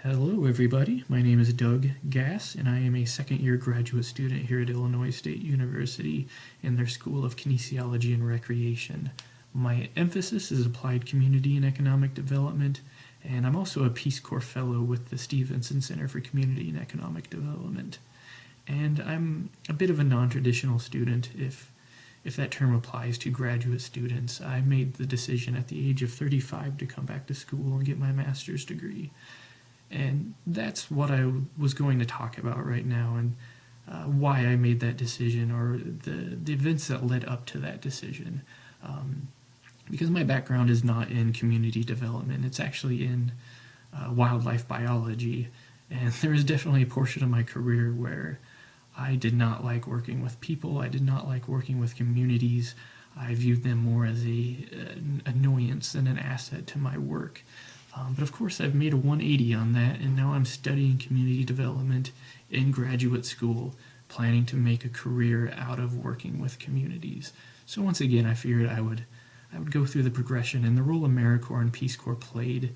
Hello everybody, my name is Doug Gass and I am a second-year graduate student here at Illinois State University in their School of Kinesiology and Recreation. My emphasis is applied community and economic development, and I'm also a Peace Corps Fellow with the Stevenson Center for Community and Economic Development. And I'm a bit of a non-traditional student, if that term applies to graduate students. I made the decision at the age of 35 to come back to school and get my master's degree. And that's what I was going to talk about right now, and why I made that decision, or the events that led up to that decision. Because my background is not in community development, it's actually in wildlife biology, and there is definitely a portion of my career where I did not like working with people, I did not like working with communities. I viewed them more as an annoyance than an asset to my work. But of course I've made a 180 on that, and now I'm studying community development in graduate school, planning to make a career out of working with communities. So once again, I figured I would go through the progression and the role AmeriCorps and Peace Corps played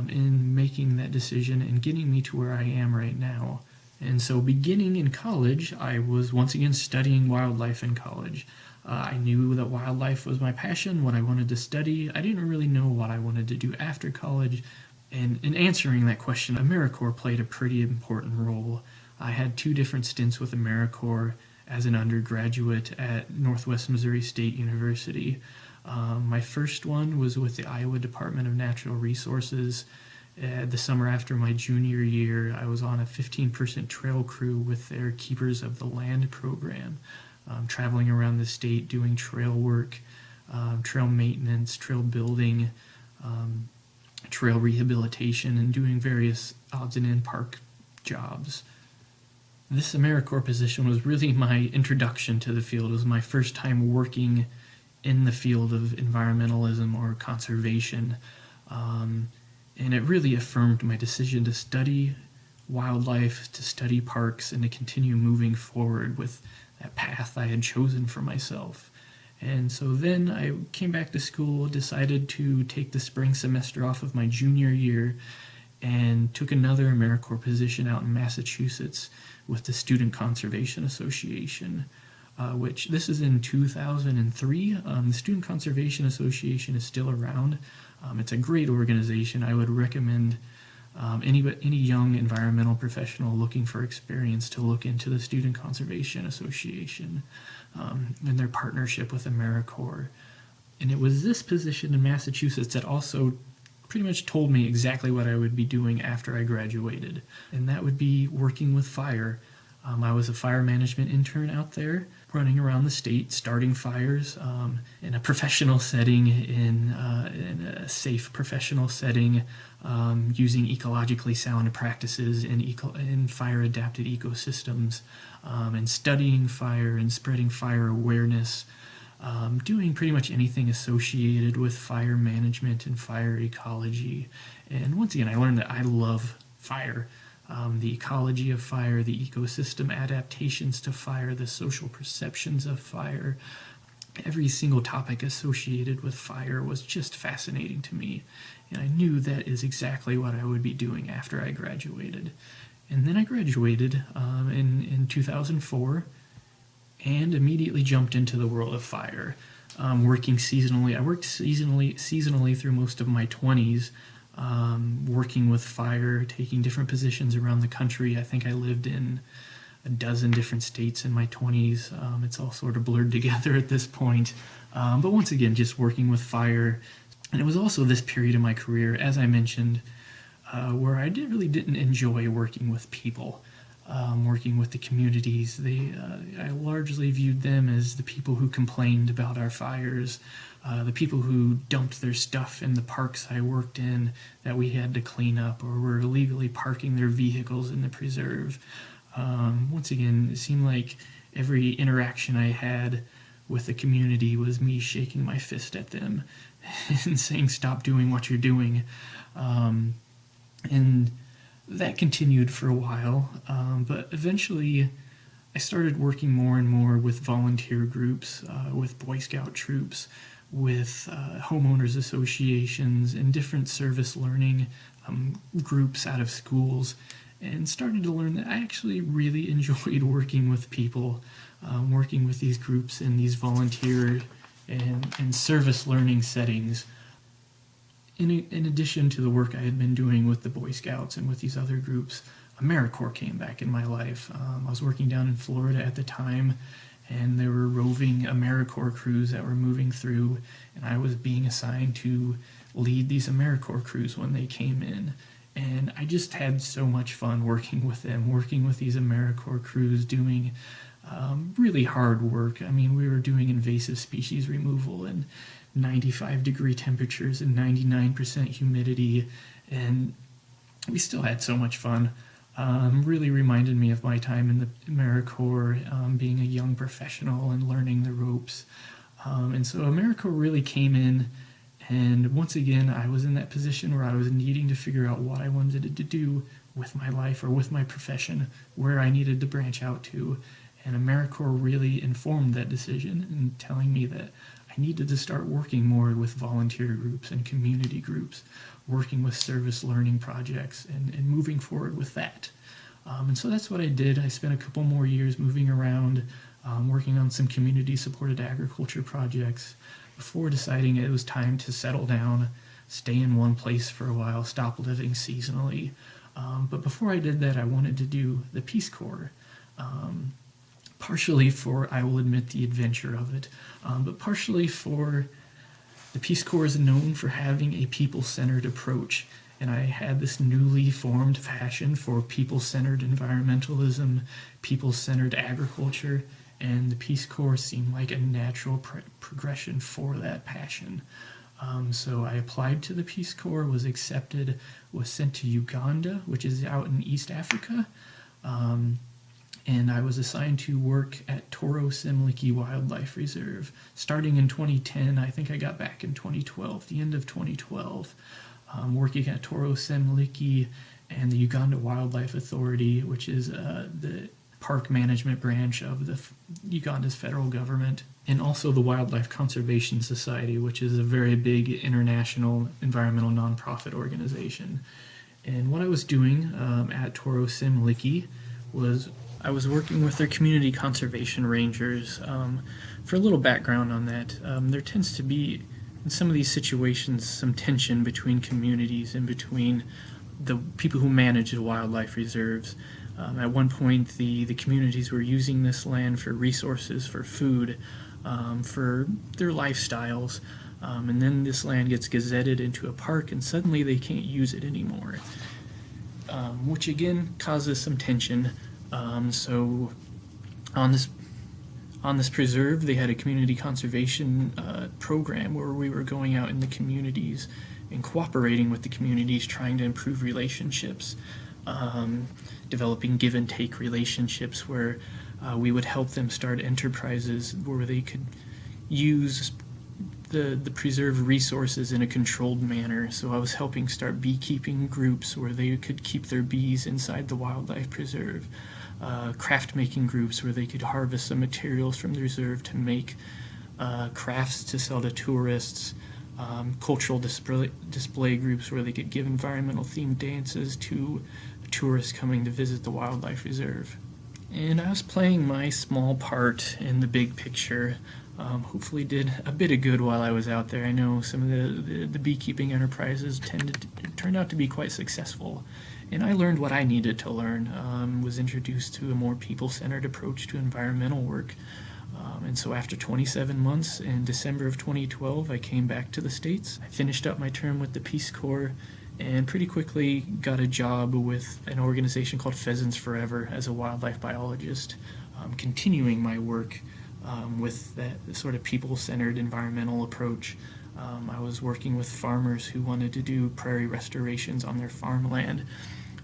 in making that decision and getting me to where I am right now. And so beginning in college, I was once again studying wildlife in college. I knew that wildlife was my passion, what I wanted to study. I didn't really know what I wanted to do after college. And in answering that question, AmeriCorps played a pretty important role. I had 2 different stints with AmeriCorps as an undergraduate at Northwest Missouri State University. My first one was with the Iowa Department of Natural Resources. The summer after my junior year, I was on a 15% trail crew with their Keepers of the Land program, traveling around the state doing trail work, trail maintenance, trail building, trail rehabilitation, and doing various odds and end park jobs. This AmeriCorps position was really my introduction to the field. It was my first time working in the field of environmentalism or conservation. And it really affirmed my decision to study wildlife, to study parks, and to continue moving forward with that path I had chosen for myself. And so then I came back to school, decided to take the spring semester off of my junior year, and took another AmeriCorps position out in Massachusetts with the Student Conservation Association, which this is in 2003. The Student Conservation Association is still around. It's a great organization. I would recommend any young environmental professional looking for experience to look into the Student Conservation Association and their partnership with AmeriCorps. And it was this position in Massachusetts that also pretty much told me exactly what I would be doing after I graduated, and that would be working with fire. I was a fire management intern out there, running around the state, starting fires in a professional setting, in a safe professional setting, using ecologically sound practices in fire-adapted ecosystems, and studying fire and spreading fire awareness, doing pretty much anything associated with fire management and fire ecology. And once again, I learned that I love fire. The ecology of fire, the ecosystem adaptations to fire, the social perceptions of fire. Every single topic associated with fire was just fascinating to me, and I knew that is exactly what I would be doing after I graduated. And then I graduated in 2004 and immediately jumped into the world of fire, working seasonally. I worked seasonally through most of my 20s, working with fire, taking different positions around the country. I think I lived in a dozen different states in my 20s. It's all sort of blurred together at this point. But once again, just working with fire. And it was also this period in my career, as I mentioned, where I really didn't enjoy working with people, working with the communities. I largely viewed them as the people who complained about our fires, the people who dumped their stuff in the parks I worked in that we had to clean up, or were illegally parking their vehicles in the preserve. Once again, it seemed like every interaction I had with the community was me shaking my fist at them and saying, "Stop doing what you're doing." And that continued for a while, but eventually I started working more and more with volunteer groups, with Boy Scout troops, with homeowners associations, and different service learning groups out of schools, and started to learn that I actually really enjoyed working with people, working with these groups in these volunteer and service learning settings. In addition to the work I had been doing with the Boy Scouts and with these other groups, AmeriCorps came back in my life. I was working down in Florida at the time, and there were roving AmeriCorps crews that were moving through, and I was being assigned to lead these AmeriCorps crews when they came in. And I just had so much fun working with them, working with these AmeriCorps crews, doing really hard work. I mean, we were doing invasive species removal in 95-degree temperatures and 99% humidity, and we still had so much fun. Really reminded me of my time in the AmeriCorps, being a young professional and learning the ropes. And so AmeriCorps really came in, and once again, I was in that position where I was needing to figure out what I wanted to do with my life or with my profession, where I needed to branch out to. And AmeriCorps really informed that decision in telling me that I needed to start working more with volunteer groups and community groups, working with service learning projects and moving forward with that. And so that's what I did. I spent a couple more years moving around, working on some community-supported agriculture projects before deciding it was time to settle down, stay in one place for a while, stop living seasonally. But before I did that, I wanted to do the Peace Corps. Partially for, I will admit, the adventure of it, but partially for the Peace Corps is known for having a people-centered approach, and I had this newly formed passion for people-centered environmentalism, people-centered agriculture, and the Peace Corps seemed like a natural progression for that passion. So I applied to the Peace Corps, was accepted, was sent to Uganda, which is out in East Africa, and I was assigned to work at Toro Semliki Wildlife Reserve. Starting in 2010, I think I got back in 2012, the end of 2012, working at Toro Semliki and the Uganda Wildlife Authority, which is the park management branch of the Uganda's federal government, and also the Wildlife Conservation Society, which is a very big international environmental nonprofit organization. And what I was doing at Toro Semliki was I was working with their community conservation rangers. For a little background on that, there tends to be, in some of these situations, some tension between communities and between the people who manage the wildlife reserves. At one point, the communities were using this land for resources, for food, for their lifestyles, and then this land gets gazetted into a park, and suddenly they can't use it anymore, which again causes some tension. So on this preserve, they had a community conservation program where we were going out in the communities and cooperating with the communities, trying to improve relationships, developing give and take relationships where we would help them start enterprises where they could use the preserved resources in a controlled manner. So I was helping start beekeeping groups where they could keep their bees inside the wildlife preserve, craft making groups where they could harvest some materials from the reserve to make crafts to sell to tourists, cultural display groups where they could give environmental themed dances to tourists coming to visit the wildlife reserve. And I was playing my small part in the big picture. Hopefully did a bit of good while I was out there. I know some of the beekeeping enterprises turned out to be quite successful. And I learned what I needed to learn, was introduced to a more people-centered approach to environmental work. And so after 27 months, in December of 2012, I came back to the States. I finished up my term with the Peace Corps and pretty quickly got a job with an organization called Pheasants Forever as a wildlife biologist, continuing my work with that sort of people-centered environmental approach. I was working with farmers who wanted to do prairie restorations on their farmland,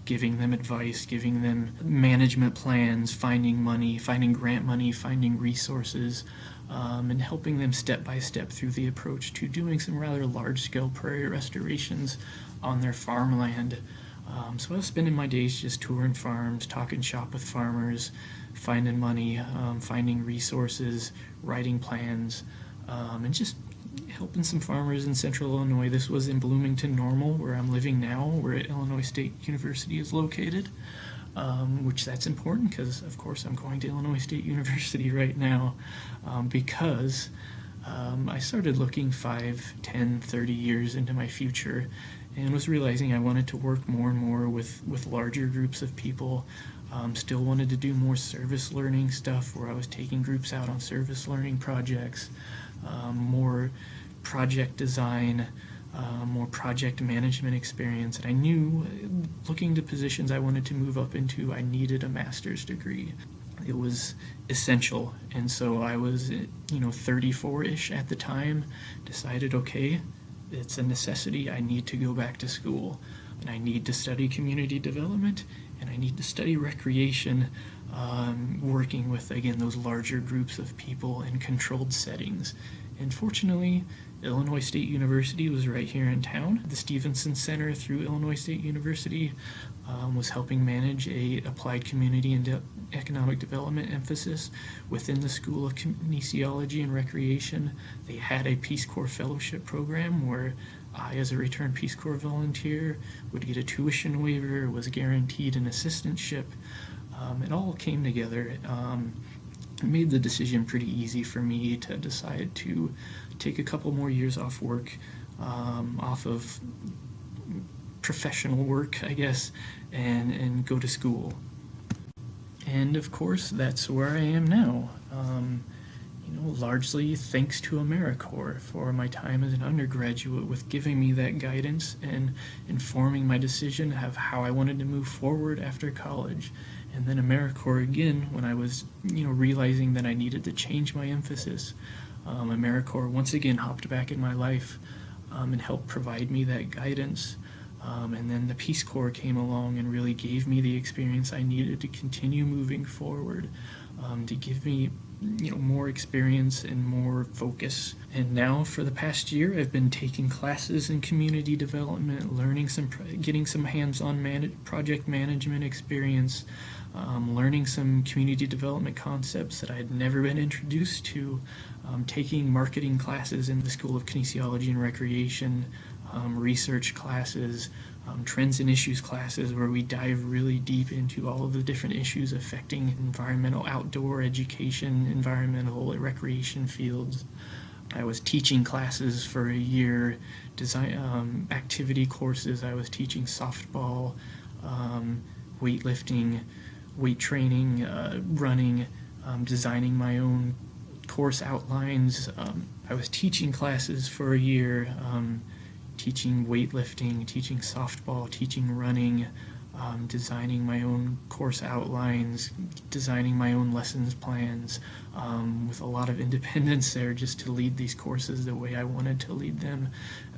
giving them advice, giving them management plans, finding money, finding grant money, finding resources, and helping them step by step through the approach to doing some rather large-scale prairie restorations on their farmland. So I was spending my days just touring farms, talking shop with farmers, finding money, finding resources, writing plans, and just helping some farmers in central Illinois. This was in Bloomington Normal, where I'm living now, where Illinois State University is located, which that's important because, of course, I'm going to Illinois State University right now because I started looking 5, 10, 30 years into my future and was realizing I wanted to work more and more with larger groups of people. Still wanted to do more service learning stuff where I was taking groups out on service learning projects, more project design, more project management experience. And I knew, looking to positions I wanted to move up into, I needed a master's degree. It was essential. And so I was, 34-ish at the time, decided, okay, it's a necessity. I need to go back to school, and I need to study community development, and I need to study recreation, working with, again, those larger groups of people in controlled settings. And fortunately, Illinois State University was right here in town. The Stevenson Center through Illinois State University was helping manage a applied community and economic development emphasis within the School of Kinesiology and Recreation. They had a Peace Corps fellowship program where I, as a returned Peace Corps volunteer, would get a tuition waiver, was guaranteed an assistantship. It all came together. It made the decision pretty easy for me to decide to take a couple more years off work, off of professional work, I guess, and go to school. And of course, that's where I am now. Largely thanks to AmeriCorps for my time as an undergraduate, with giving me that guidance and informing my decision of how I wanted to move forward after college. And then AmeriCorps again, when I was, realizing that I needed to change my emphasis. AmeriCorps once again hopped back in my life and helped provide me that guidance. And then the Peace Corps came along and really gave me the experience I needed to continue moving forward, to give me more experience and more focus. And now for the past year, I've been taking classes in community development, learning getting some hands-on project management experience, learning some community development concepts that I had never been introduced to, taking marketing classes in the School of Kinesiology and Recreation, research classes, trends and issues classes where we dive really deep into all of the different issues affecting environmental outdoor education, environmental recreation fields. I was teaching classes for a year, design activity courses. I was teaching softball, weightlifting, weight training, running, designing my own course outlines. I was teaching classes for a year, teaching weightlifting, teaching softball, teaching running, designing my own course outlines, designing my own lessons plans, with a lot of independence there just to lead these courses the way I wanted to lead them,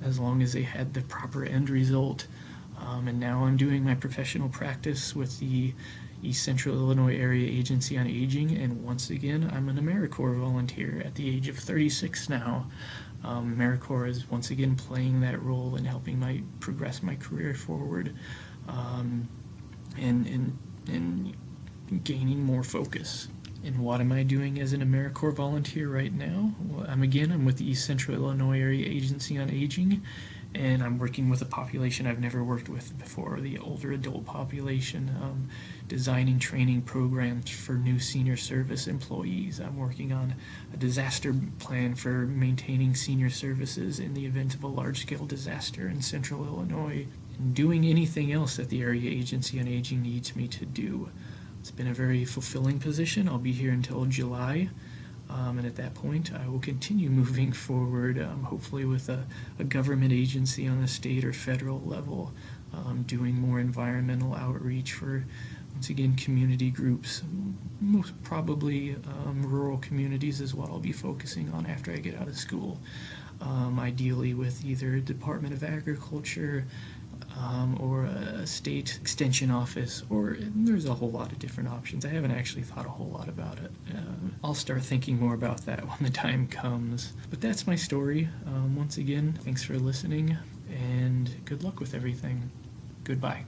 as long as they had the proper end result. And now I'm doing my professional practice with the East Central Illinois Area Agency on Aging, and once again, I'm an AmeriCorps volunteer at the age of 36 now. AmeriCorps is once again playing that role in helping progress my career forward, and gaining more focus. And what am I doing as an AmeriCorps volunteer right now? Well, I'm with the East Central Illinois Area Agency on Aging, and I'm working with a population I've never worked with before, the older adult population, designing training programs for new senior service employees. I'm working on a disaster plan for maintaining senior services in the event of a large-scale disaster in central Illinois, and doing anything else that the Area Agency on Aging needs me to do. It's been a very fulfilling position. I'll be here until July. And at that point, I will continue moving forward, hopefully with a government agency on the state or federal level, doing more environmental outreach for, once again, community groups, most probably rural communities is what I'll be focusing on after I get out of school, ideally with either Department of Agriculture, or a state extension office, or there's a whole lot of different options. I haven't actually thought a whole lot about it. I'll start thinking more about that when the time comes. But that's my story. Once again, thanks for listening, and good luck with everything. Goodbye.